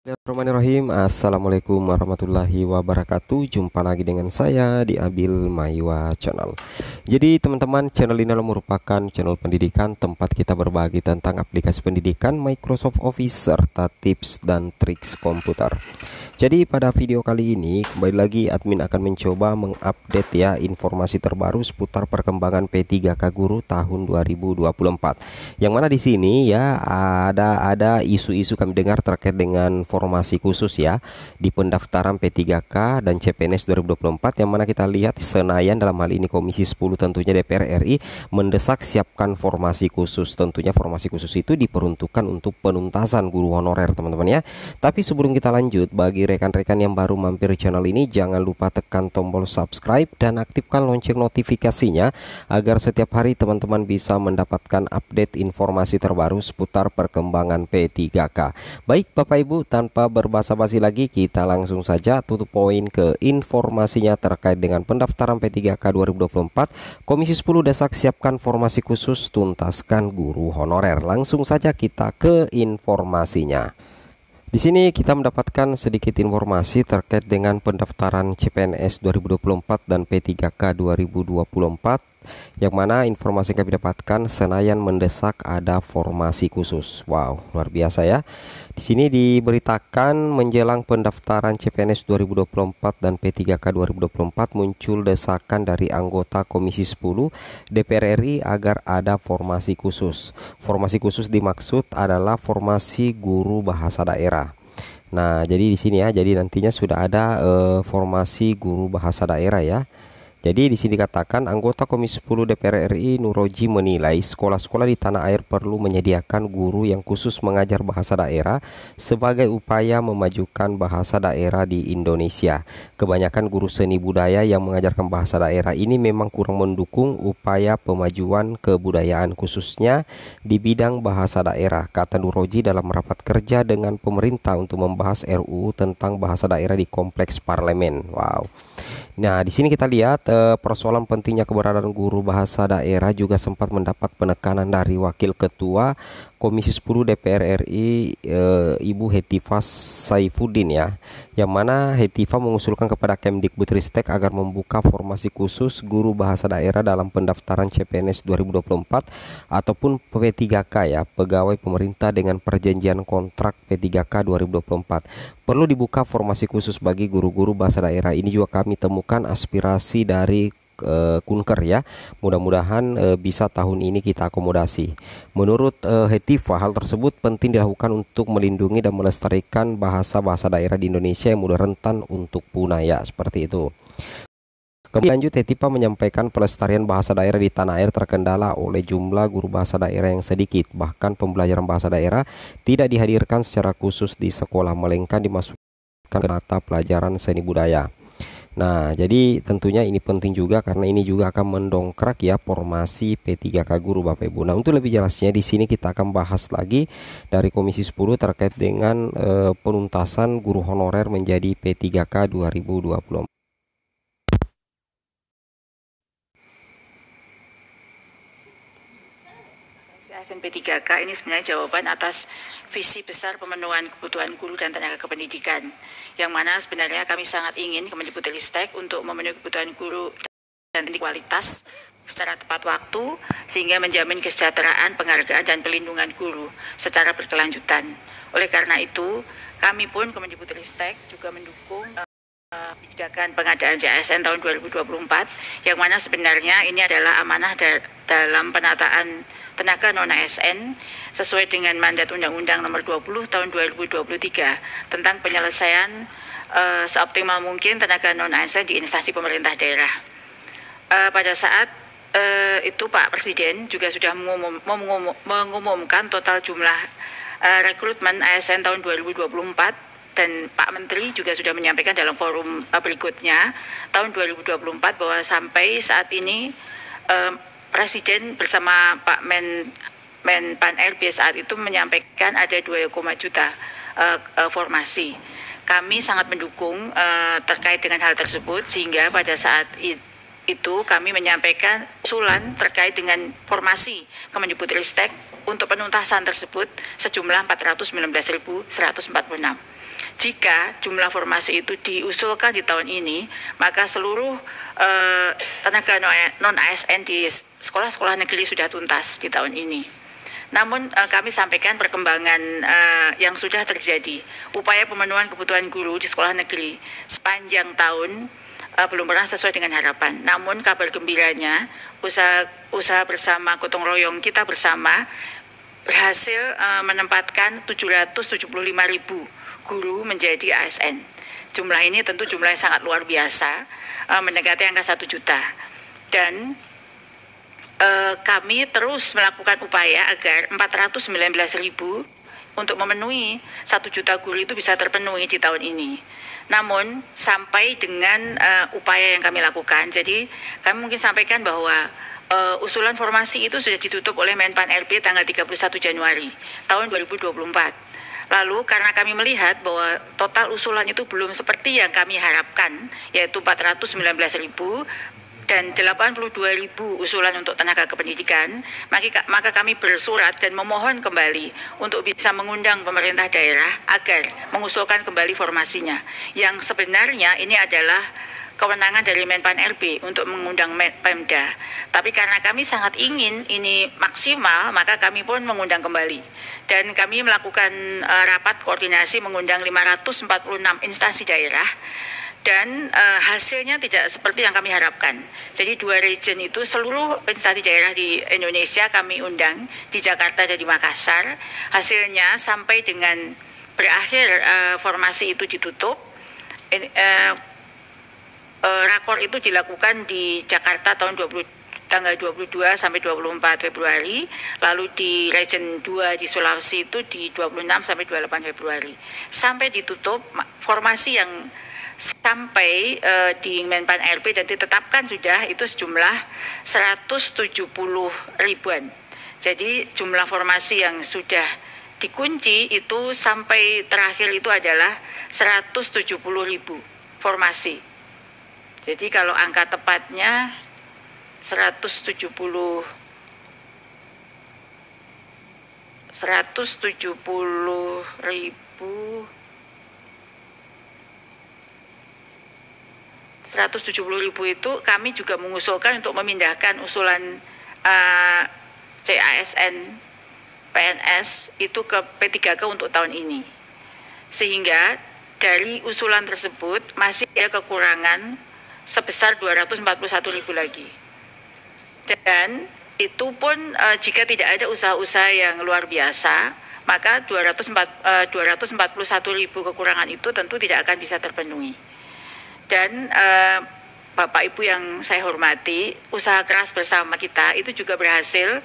Bismillahirrahmanirrahim. Assalamualaikum warahmatullahi wabarakatuh. Jumpa lagi dengan saya di Abil Maiwa Channel. Jadi teman-teman, channel ini merupakan channel pendidikan tempat kita berbagi tentang aplikasi pendidikan Microsoft Office serta tips dan triks komputer. Jadi pada video kali ini kembali lagi admin akan mencoba mengupdate ya informasi terbaru seputar perkembangan P3K Guru tahun 2024. Yang mana di sini ya ada isu-isu kami dengar terkait dengan formasi khusus ya di pendaftaran P3K dan CPNS 2024, yang mana kita lihat Senayan dalam hal ini Komisi 10 tentunya DPR RI mendesak siapkan formasi khusus. Tentunya formasi khusus itu diperuntukkan untuk penuntasan guru honorer teman-teman ya. Tapi sebelum kita lanjut, bagi rekan-rekan yang baru mampir channel ini, jangan lupa tekan tombol subscribe dan aktifkan lonceng notifikasinya agar setiap hari teman-teman bisa mendapatkan update informasi terbaru seputar perkembangan P3K. Baik Bapak Ibu, tanpa berbasa-basi lagi kita langsung saja tutup poin ke informasinya terkait dengan pendaftaran P3K 2024. Komisi 10 desak siapkan formasi khusus, tuntaskan guru honorer. Langsung saja kita ke informasinya. Di sini kita mendapatkan sedikit informasi terkait dengan pendaftaran CPNS 2024 dan P3K 2024, yang mana informasi yang kami dapatkan Senayan mendesak ada formasi khusus. Wow, luar biasa ya. Di sini diberitakan menjelang pendaftaran CPNS 2024 dan P3K 2024 muncul desakan dari anggota Komisi 10 DPR RI agar ada formasi khusus. Formasi khusus dimaksud adalah formasi guru bahasa daerah. Nah, jadi di sini ya, jadi nantinya sudah ada formasi guru bahasa daerah ya. Jadi di sini dikatakan anggota Komisi 10 DPR RI Nuroji menilai sekolah-sekolah di tanah air perlu menyediakan guru yang khusus mengajar bahasa daerah sebagai upaya memajukan bahasa daerah di Indonesia. Kebanyakan guru seni budaya yang mengajarkan bahasa daerah ini memang kurang mendukung upaya pemajuan kebudayaan khususnya di bidang bahasa daerah, kata Nuroji dalam rapat kerja dengan pemerintah untuk membahas RUU tentang bahasa daerah di Kompleks Parlemen. Wow. Nah, di sini kita lihat persoalan pentingnya keberadaan guru bahasa daerah juga sempat mendapat penekanan dari Wakil Ketua Komisi 10 DPR RI Ibu Hetifah Saifuddin ya, yang mana Hetifah mengusulkan kepada Kemdikbudristek agar membuka formasi khusus guru bahasa daerah dalam pendaftaran CPNS 2024 ataupun P3K ya, pegawai pemerintah dengan perjanjian kontrak P3K 2024. Perlu dibuka formasi khusus bagi guru-guru bahasa daerah. Ini juga kami temukan aspirasi dari Kunker ya. Mudah-mudahan bisa tahun ini kita akomodasi. Menurut Hetifah, hal tersebut penting dilakukan untuk melindungi dan melestarikan bahasa-bahasa daerah di Indonesia yang mudah rentan untuk punah ya, seperti itu. Kemudian lanjut, Hetifah menyampaikan pelestarian bahasa daerah di tanah air terkendala oleh jumlah guru bahasa daerah yang sedikit. Bahkan pembelajaran bahasa daerah tidak dihadirkan secara khusus di sekolah, melainkan dimasukkan ke mata pelajaran seni budaya. Nah, jadi tentunya ini penting juga karena ini juga akan mendongkrak ya formasi P3K guru Bapak Ibu. Nah, untuk lebih jelasnya di sini kita akan bahas lagi dari Komisi 10 terkait dengan penuntasan guru honorer menjadi P3K 2024. P3K ini sebenarnya jawaban atas visi besar pemenuhan kebutuhan guru dan tenaga kependidikan, yang mana sebenarnya kami sangat ingin Kemdikbudristek untuk memenuhi kebutuhan guru dan kualitas secara tepat waktu sehingga menjamin kesejahteraan, penghargaan dan pelindungan guru secara berkelanjutan. Oleh karena itu, kami pun Kemdikbudristek juga mendukung kebijakan pengadaan JASN tahun 2024, yang mana sebenarnya ini adalah amanah dalam penataan tenaga non-ASN sesuai dengan mandat Undang-Undang Nomor 20 Tahun 2023 tentang penyelesaian seoptimal mungkin tenaga non-ASN di instansi pemerintah daerah. Pada saat itu Pak Presiden juga sudah mengumumkan total jumlah rekrutmen ASN tahun 2024, dan Pak Menteri juga sudah menyampaikan dalam forum berikutnya tahun 2024 bahwa sampai saat ini Presiden bersama Pak Menpan RB saat itu menyampaikan ada 2 juta formasi. Kami sangat mendukung terkait dengan hal tersebut, sehingga pada saat itu kami menyampaikan usulan terkait dengan formasi Kemdikbudristek untuk penuntasan tersebut sejumlah 419.146. jika jumlah formasi itu diusulkan di tahun ini, maka seluruh tenaga non-ASN di sekolah-sekolah negeri sudah tuntas di tahun ini. Namun kami sampaikan perkembangan yang sudah terjadi. Upaya pemenuhan kebutuhan guru di sekolah negeri sepanjang tahun belum pernah sesuai dengan harapan. Namun kabar gembiranya, usaha bersama gotong royong kita bersama berhasil menempatkan 775.000 guru menjadi ASN. Jumlah ini tentu jumlah yang sangat luar biasa, mendekati angka 1 juta. Dan kami terus melakukan upaya agar 419.000 untuk memenuhi 1 juta guru itu bisa terpenuhi di tahun ini. Namun sampai dengan upaya yang kami lakukan, jadi kami mungkin sampaikan bahwa usulan formasi itu sudah ditutup oleh Menpan RB tanggal 31 Januari tahun 2024. Lalu karena kami melihat bahwa total usulan itu belum seperti yang kami harapkan, yaitu 419.000 dan 82.000 usulan untuk tenaga kependidikan, maka kami bersurat dan memohon kembali untuk bisa mengundang pemerintah daerah agar mengusulkan kembali formasinya. Yang sebenarnya ini adalah kewenangan dari Menpan RB untuk mengundang Pemda. Tapi karena kami sangat ingin ini maksimal, maka kami pun mengundang kembali. Dan kami melakukan rapat koordinasi mengundang 546 instansi daerah. Dan hasilnya tidak seperti yang kami harapkan. Jadi 2 region itu seluruh instansi daerah di Indonesia kami undang di Jakarta dan di Makassar. Hasilnya sampai dengan berakhir formasi itu ditutup, rakor itu dilakukan di Jakarta tanggal 22 sampai 24 Februari, lalu di region 2 di Sulawesi itu di 26 sampai 28 Februari. Sampai ditutup formasi yang sampai di Menpan RB dan ditetapkan sudah itu sejumlah 170 ribuan. Jadi jumlah formasi yang sudah dikunci itu sampai terakhir itu adalah 170.000 formasi. Jadi kalau angka tepatnya 170.000 itu kami juga mengusulkan untuk memindahkan usulan CASN PNS itu ke P3K untuk tahun ini. Sehingga dari usulan tersebut masih ada kekurangan sebesar 241.000 lagi. Dan itu pun jika tidak ada usaha-usaha yang luar biasa, maka 241.000 kekurangan itu tentu tidak akan bisa terpenuhi. Dan Bapak Ibu yang saya hormati, usaha keras bersama kita itu juga berhasil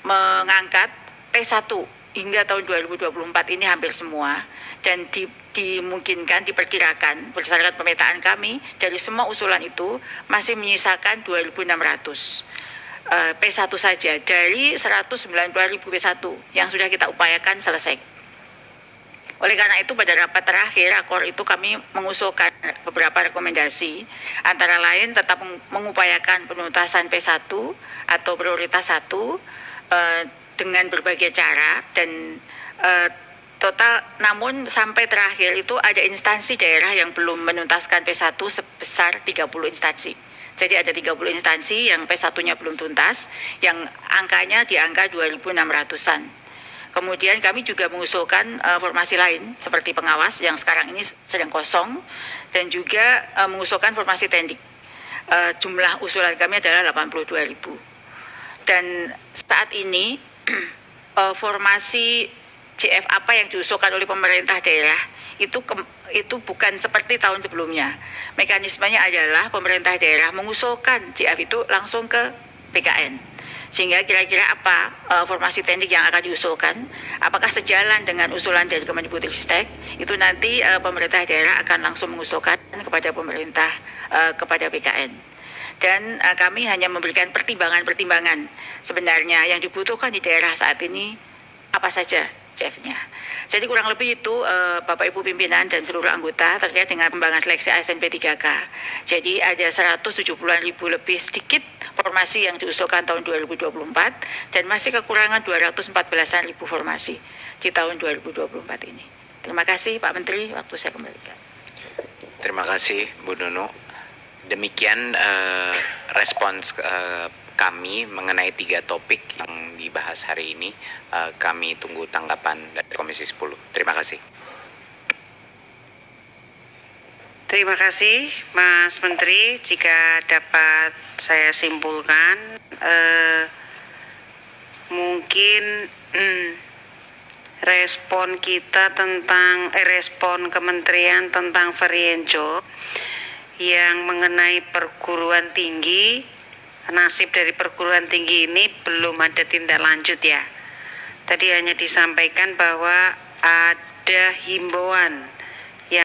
mengangkat P1 hingga tahun 2024 ini hampir semua, dan dimungkinkan, diperkirakan berdasarkan pemetaan kami dari semua usulan itu masih menyisakan 2.600 P1 saja dari 190.000 P1 yang sudah kita upayakan selesai. Oleh karena itu pada rapat terakhir rakor itu kami mengusulkan beberapa rekomendasi, antara lain tetap mengupayakan penuntasan P1 atau prioritas 1 dengan berbagai cara, dan total, namun sampai terakhir itu ada instansi daerah yang belum menuntaskan P1 sebesar 30 instansi. Jadi ada 30 instansi yang P1-nya belum tuntas, yang angkanya di angka 2.600-an. Kemudian kami juga mengusulkan formasi lain seperti pengawas yang sekarang ini sedang kosong, dan juga mengusulkan formasi tendik. Jumlah usulan kami adalah 82.000. Dan saat ini formasi CF apa yang diusulkan oleh pemerintah daerah itu bukan seperti tahun sebelumnya. Mekanismenya adalah pemerintah daerah mengusulkan CF itu langsung ke PKN. Sehingga kira-kira apa formasi teknik yang akan diusulkan, apakah sejalan dengan usulan dari Kemendikbudristek, itu nanti pemerintah daerah akan langsung mengusulkan kepada pemerintah, kepada PKN. Dan kami hanya memberikan pertimbangan-pertimbangan sebenarnya yang dibutuhkan di daerah saat ini apa saja CF-nya. Jadi kurang lebih itu Bapak Ibu pimpinan dan seluruh anggota terkait dengan pengembangan seleksi ASN P3K. Jadi ada 170.000 lebih sedikit formasi yang diusulkan tahun 2024 dan masih kekurangan 214.000 formasi di tahun 2024 ini. Terima kasih Pak Menteri, waktu saya kembalikan. Terima kasih Bu Nunu. Demikian respons kami mengenai 3 topik yang dibahas hari ini. Kami tunggu tanggapan dari Komisi 10. Terima kasih. Terima kasih Mas Menteri. Jika dapat saya simpulkan, mungkin respon kita tentang respon kementerian tentang varian job yang mengenai perguruan tinggi, nasib dari perguruan tinggi ini belum ada tindak lanjut ya. Tadi hanya disampaikan bahwa ada himbauan